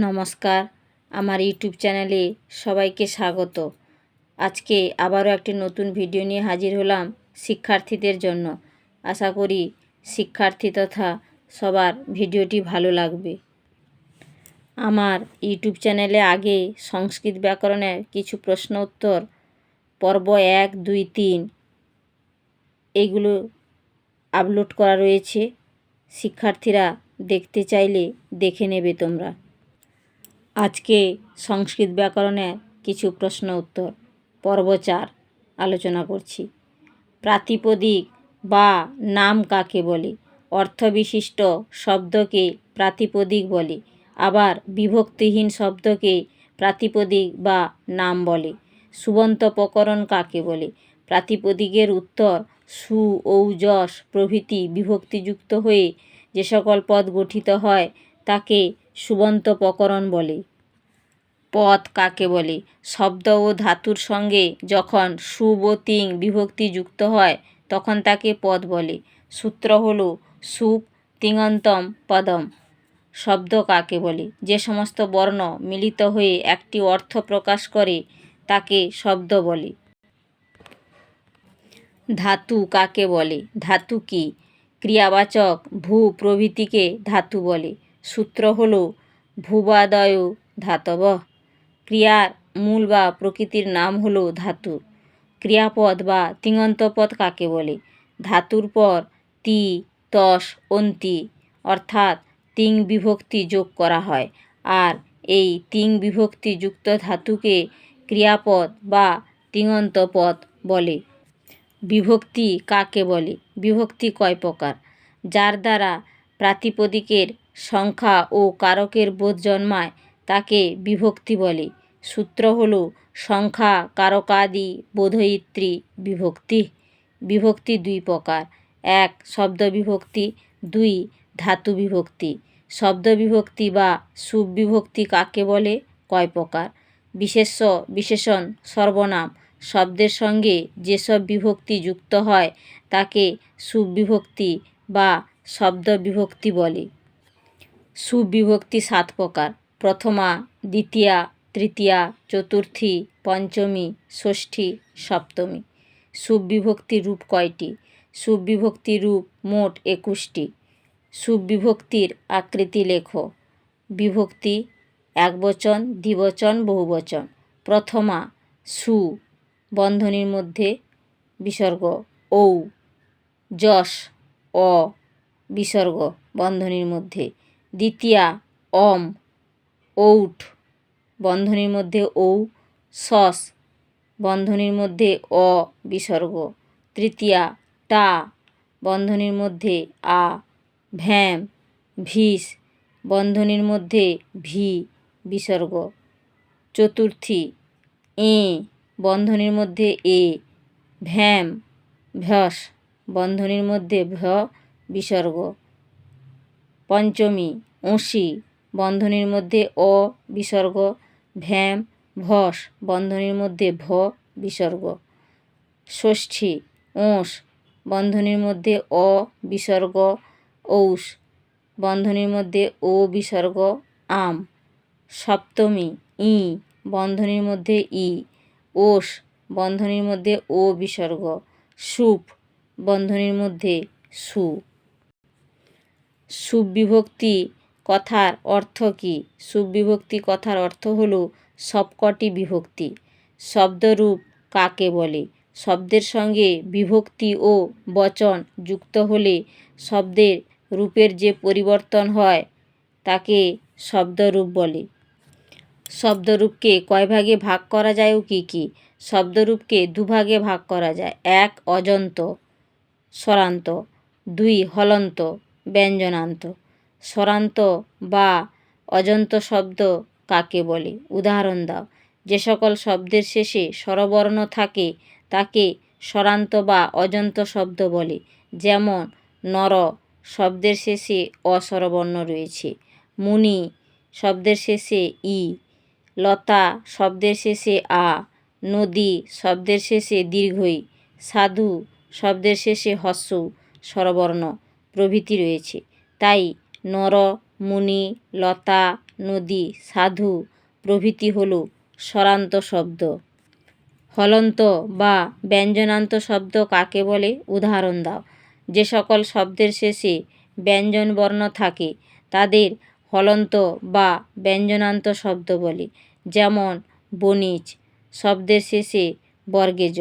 নমস্কার, আমার ইউটিউব চ্যানেলে সবাইকে স্বাগত। আজকে আবারও একটি নতুন ভিডিও নিয়ে হাজির হলাম শিক্ষার্থীদের জন্য। আশা করি শিক্ষার্থী তথা সবার ভিডিওটি ভালো লাগবে। আমার ইউটিউব চ্যানেলে আগে সংস্কৃত ব্যাকরণের কিছু প্রশ্ন উত্তর পর্ব 1, 2, 3 এইগুলো আপলোড করা রয়েছে। শিক্ষার্থীরা দেখতে চাইলে দেখে নেবে তোমরা। আজকে সংস্কৃত ব্যাকরণের কিছু প্রশ্ন উত্তর পর্ব 4 আলোচনা করছি। প্রাতিপদিক বা নাম কাকে বলে? অর্থবিশিষ্ট শব্দকে প্রাতিপদিক বলে, আবার বিভক্তিহীন শব্দকে প্রাতিপদিক বা নাম বলে। সুবন্ত প্রকরণ কাকে বলে? প্রাতিপদিকের উত্তর সু, ঔ, যশ প্রভৃতি বিভক্তিযুক্ত হয়ে যে সকল পদ গঠিত হয় তাকে সুবন্ত প্রকরণ বলে। পদ কাকে বলে? শব্দ ও ধাতুর সঙ্গে যখন সুব ও তিং বিভক্তি যুক্ত হয় তখন তাকে পদ বলে। সূত্র হল সুপ তিঙন্তম পদম। শব্দ কাকে বলে? যে সমস্ত বর্ণ মিলিত হয়ে একটি অর্থ প্রকাশ করে তাকে শব্দ বলে। ধাতু কাকে বলে? ধাতু কি? ক্রিয়াবাচক ভূ প্রভৃতিকে ধাতু বলে। সূত্র হল ভূবাদয় ধাতবঃ। ক্রিয়ার মূল বা প্রকৃতির নাম হল ধাতু। ক্রিয়াপদ বা তিঙন্তপদ কাকে বলে? ধাতুর পর তি, তস, অন্তি অর্থাৎ তিং বিভক্তি যোগ করা হয়, আর এই তিং বিভক্তি যুক্ত ধাতুকে ক্রিয়াপদ বা তিঙন্তপদ বলে। বিভক্তি কাকে বলে? বিভক্তি কয় প্রকার? যার দ্বারা প্রাতিপদিকের সংখ্যা ও কারকের বোধ জন্মায় তাকে বিভক্তি বলে। সূত্র হল সংখ্যা কারকাদি বোধয়িত্রী বিভক্তি। বিভক্তি দুই প্রকার, 1 শব্দ বিভক্তি, 2 ধাতু বিভক্তি। শব্দ বিভক্তি বা সুবিভক্তি কাকে বলে? কয় প্রকার? বিশেষ্য, বিশেষণ, সর্বনাম শব্দের সঙ্গে যেসব বিভক্তি যুক্ত হয় তাকে সুবিভক্তি বা শব্দ বিভক্তি বলে। সুবিভক্তি 7 প্রকার। প্রথমা, দ্বিতীয়া, তৃতীয়া, চতুর্থী, পঞ্চমী, ষষ্ঠী, সপ্তমী। সুবিভক্তি রূপ কয়টি? সুবিভক্তি রূপ মোট 21টি। সুবিভক্তির আকৃতি লেখো। বিভক্তি একবচন, দ্বিবচন, বহুবচন। প্রথমা সু বন্ধনীর মধ্যে বিসর্গ ঔ, যশ অ বিসর্গ বন্ধনীর মধ্যে। দ্বিতীয়া অম, ঔঠ বন্ধনীর মধ্যে ঔ, সস বন্ধনীর মধ্যে অ বিসর্গ। তৃতীয়া টা বন্ধনীর মধ্যে আ, ভ্যাম, ভিস বন্ধনীর মধ্যে ভি বিসর্গ। চতুর্থী এ বন্ধনীর মধ্যে এ, ভ্যাম, ভস বন্ধনীর মধ্যে ভ বিসর্গ। পঞ্চমী অসি বন্ধনীর মধ্যে অ বিসর্গ, ভ্যাম, ভস বন্ধনীর মধ্যে ভ বিসর্গ। ষষ্ঠী ওঁস বন্ধনীর মধ্যে অ বিসর্গ, ঔস বন্ধনীর মধ্যে ও বিসর্গ, আম। সপ্তমী ই বন্ধনীর মধ্যে ই, ওস বন্ধনীর মধ্যে ও বিসর্গ, সুপ বন্ধনীর মধ্যে সু। সুবিভক্তি কথার অর্থ কী? সুবিভক্তি কথার অর্থ হল সবকটি বিভক্তি। শব্দরূপ কাকে বলে? শব্দের সঙ্গে বিভক্তি ও বচন যুক্ত হলে শব্দের রূপের যে পরিবর্তন হয় তাকে শব্দরূপ বলে। শব্দরূপকে কয় ভাগে ভাগ করা যায় ও কী কী? শব্দরূপকে দুভাগে ভাগ করা যায়। 1 অজন্ত স্বরান্ত, 2 হলন্ত ব্যঞ্জনান্ত। স্বরান্ত বা অজন্ত শব্দ কাকে বলে? উদাহরণ দাও। যে সকল শব্দের শেষে স্বরবর্ণ থাকে তাকে স্বরান্ত বা অজন্ত শব্দ বলে। যেমন নর শব্দের শেষে অ স্বরবর্ণ রয়েছে, মুনি শব্দের শেষে ই, লতা শব্দের শেষে আ, নদী শব্দের শেষে দীর্ঘই, সাধু শব্দের শেষে হস্য স্বরবর্ণ প্রভৃতি রয়েছে। তাই নর, মুনি, লতা, নদী, সাধু প্রভৃতি হল স্বরান্ত শব্দ। হলন্ত বা ব্যঞ্জনান্ত শব্দ কাকে বলে উদাহরণ দাও। যে সকল শব্দের শেষে ব্যঞ্জন বর্ণ থাকে তাদের হলন্ত বা ব্যঞ্জনান্ত শব্দ বলে। যেমন বণিজ শব্দের শেষে বর্গেজ,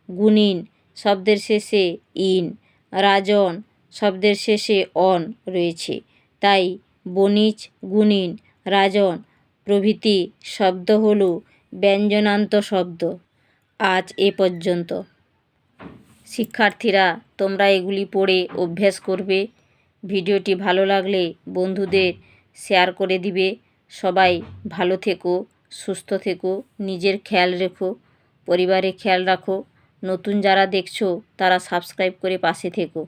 গুণিন শব্দের শেষে ইন, রাজন শব্দের শেষে অন রয়েছে। তাই বণিজ, গুণিন, রাজন প্রভৃতি শব্দ হল ব্যঞ্জনান্ত শব্দ। আজ এ পর্যন্ত। শিক্ষার্থীরা তোমরা এগুলি পড়ে অভ্যাস করবে। ভিডিওটি ভালো লাগলে বন্ধুদের শেয়ার করে দিবে। সবাই ভালো থেকো, সুস্থ থেকো, নিজের খেয়াল রেখো, পরিবারের খেয়াল রাখো। নতুন যারা দেখছো তারা সাবস্ক্রাইব করে পাশে থেকো।